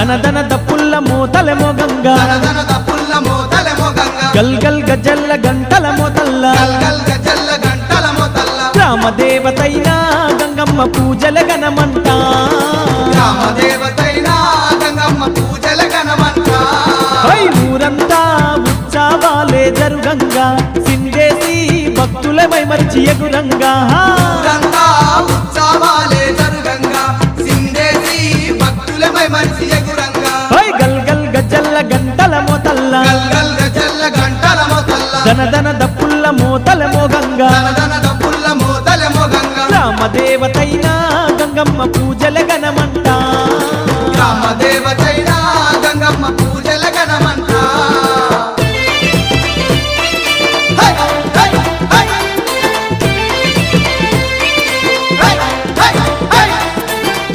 దనదన దప్పుల్ల మోతల మోగంగా దనదన దప్పుల్ల మోతల మోగంగా గల్ గల్ గజల్ల గంటల మోతల్ల గల్ గల్ గజల్ల గంటల మోతల్ల గ్రామ దేవతైనా గంగమ్మ పూజల గణమంట గ్రామ దేవతైనా గంగమ్మ పూజల గణమంట ఊరంతా ఉత్సవాలే జరుగంగా సిందేసి భక్తులమై మరిచి ఎగురంగా ఊరంతా ఉత్సవాలే జరుగంగా సిందేసి భక్తులమై మరిచి ఎగురంగా గల్ గల్ గజల్ల గంటల మోతల్ల గల్ గల్ గజల్ల గంటల మోతల్ల దనదన దప్పుల్ల మోతల మోగంగా దనదన దప్పుల్ల మోతల మోగంగా గ్రామ దేవతైనా గంగమ్మ పూజల గణమంట గ్రామ దేవతైనా